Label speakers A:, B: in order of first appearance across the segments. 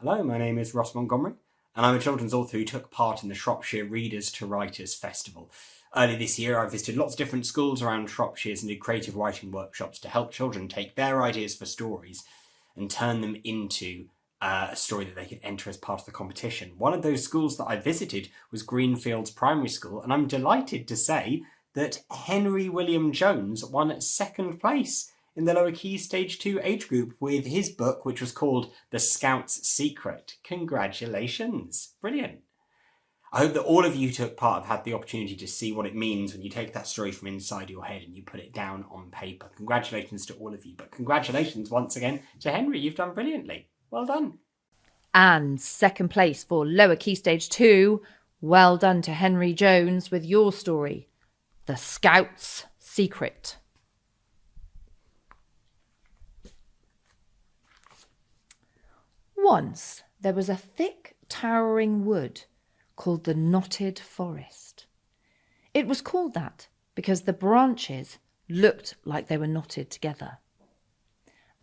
A: Hello, my name is Ross Montgomery, and I'm a children's author who took part in the Shropshire Readers to Writers Festival. Earlier this year, I visited lots of different schools around Shropshire and did creative writing workshops to help children take their ideas for stories and turn them into a story that they could enter as part of the competition. One of those schools that I visited was Greenfields Primary School, and I'm delighted to say that Henry William Jones won second place in the lower key stage 2 age group with his book, which was called The Scout's Secret. Congratulations. Brilliant. I hope that all of you who took part have had the opportunity to see what it means when you take that story from inside your head and you put it down on paper. Congratulations to all of you, but congratulations once again to Henry. You've done brilliantly. Well done.
B: And second place for lower key stage 2. Well done to Henry Jones with your story, The Scout's Secret. Once there was a thick, towering wood called the Knotted Forest. It was called that because the branches looked like they were knotted together.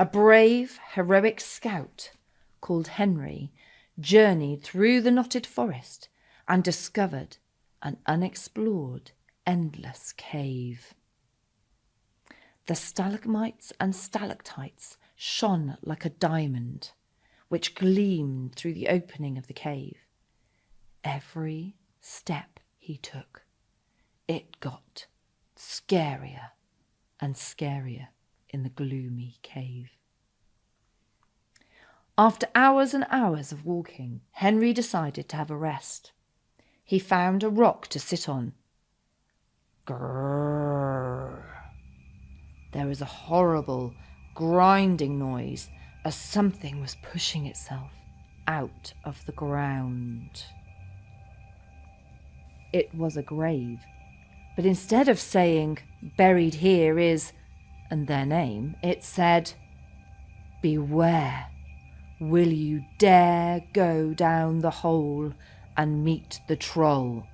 B: A brave, heroic scout called Henry journeyed through the knotted forest and discovered an unexplored, endless cave. The stalagmites and stalactites shone like a diamond, which gleamed through the opening of the cave. Every step he took, it got scarier and scarier in the gloomy cave. After hours and hours of walking, Henry decided to have a rest. He found a rock to sit on. Grrr. There was a horrible, grinding noise as something was pushing itself out of the ground. It was a grave, but instead of saying, "Buried here is," and their name, it said, "Beware, will you dare go down the hole and meet the troll?"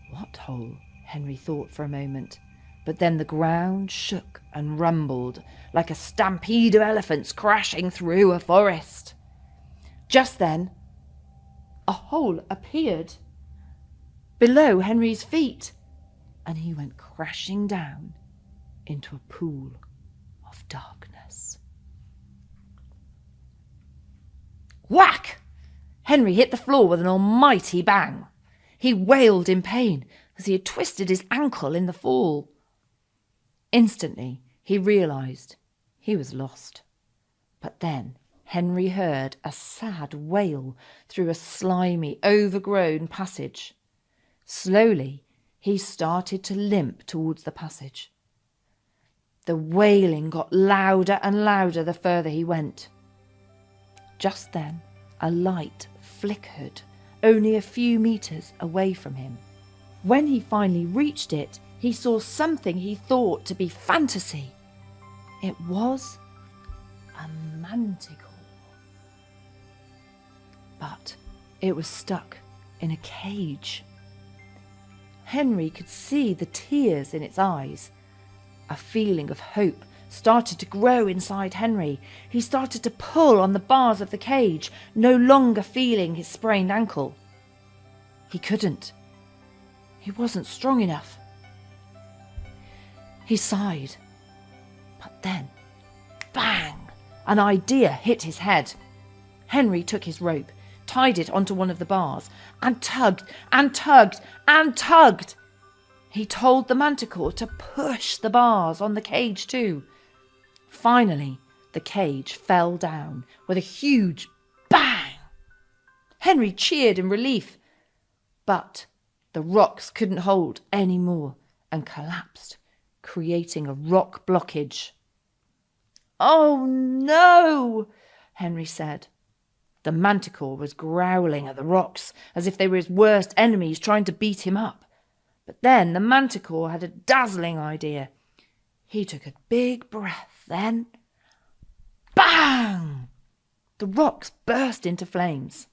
B: What hole? Henry thought for a moment. But then the ground shook and rumbled like a stampede of elephants crashing through a forest. Just then, a hole appeared below Henry's feet, and he went crashing down into a pool of darkness. Whack! Henry hit the floor with an almighty bang. He wailed in pain as he had twisted his ankle in the fall. Instantly, he realised he was lost. But then Henry heard a sad wail through a slimy, overgrown passage. Slowly, he started to limp towards the passage. The wailing got louder and louder the further he went. Just then, a light flickered only a few metres away from him. When he finally reached it, he saw something he thought to be fantasy. It was a manticore. But it was stuck in a cage. Henry could see the tears in its eyes. A feeling of hope started to grow inside Henry. He started to pull on the bars of the cage, no longer feeling his sprained ankle. He couldn't. He wasn't strong enough. He sighed. But then, bang! An idea hit his head. Henry took his rope, tied it onto one of the bars, and tugged and tugged and tugged. He told the manticore to push the bars on the cage too. Finally, the cage fell down with a huge bang. Henry cheered in relief, but the rocks couldn't hold any more and collapsed, creating a rock blockage. "Oh no," Henry said. The manticore was growling at the rocks as if they were his worst enemies trying to beat him up. But then the manticore had a dazzling idea. He took a big breath, then bang! The rocks burst into flames.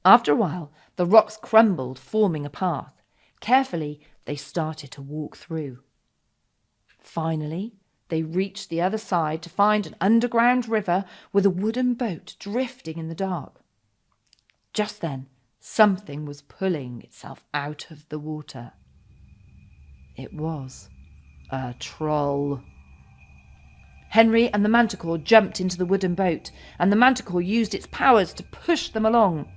B: After a while, the rocks crumbled, forming a path. Carefully, they started to walk through. Finally, They reached the other side to find an underground river with a wooden boat drifting in the dark. Just then, something was pulling itself out of the water. It was a troll. Henry and the manticore jumped into the wooden boat, and the manticore used its powers to push them along.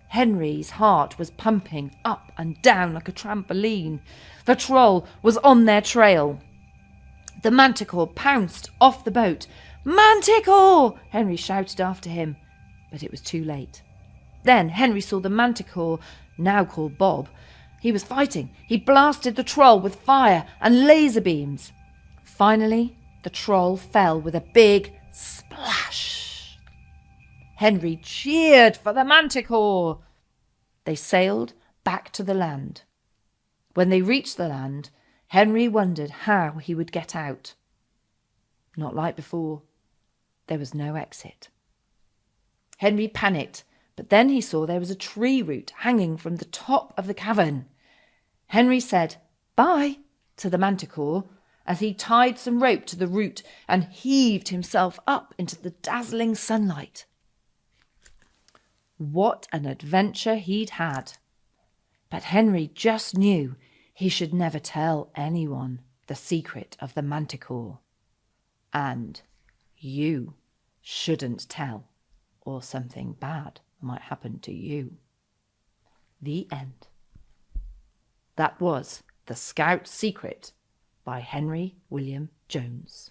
B: Henry's heart was pumping up and down like a trampoline. The troll was on their trail. The manticore pounced off the boat. "Manticore!" Henry shouted after him, but it was too late. Then Henry saw the manticore, now called Bob. He was fighting. He blasted the troll with fire and laser beams. Finally, the troll fell with a big splash. Henry cheered for the manticore. They sailed back to the land. When they reached the land, Henry wondered how he would get out. Not like before. There was no exit. Henry panicked, but then he saw there was a tree root hanging from the top of the cavern. Henry said "Bye" to the manticore as he tied some rope to the root and heaved himself up into the dazzling sunlight. What an adventure he'd had! But Henry just knew he should never tell anyone the secret of the manticore. And you shouldn't tell, or something bad might happen to you. The end. That was The Scout's Secret by Henry William Jones.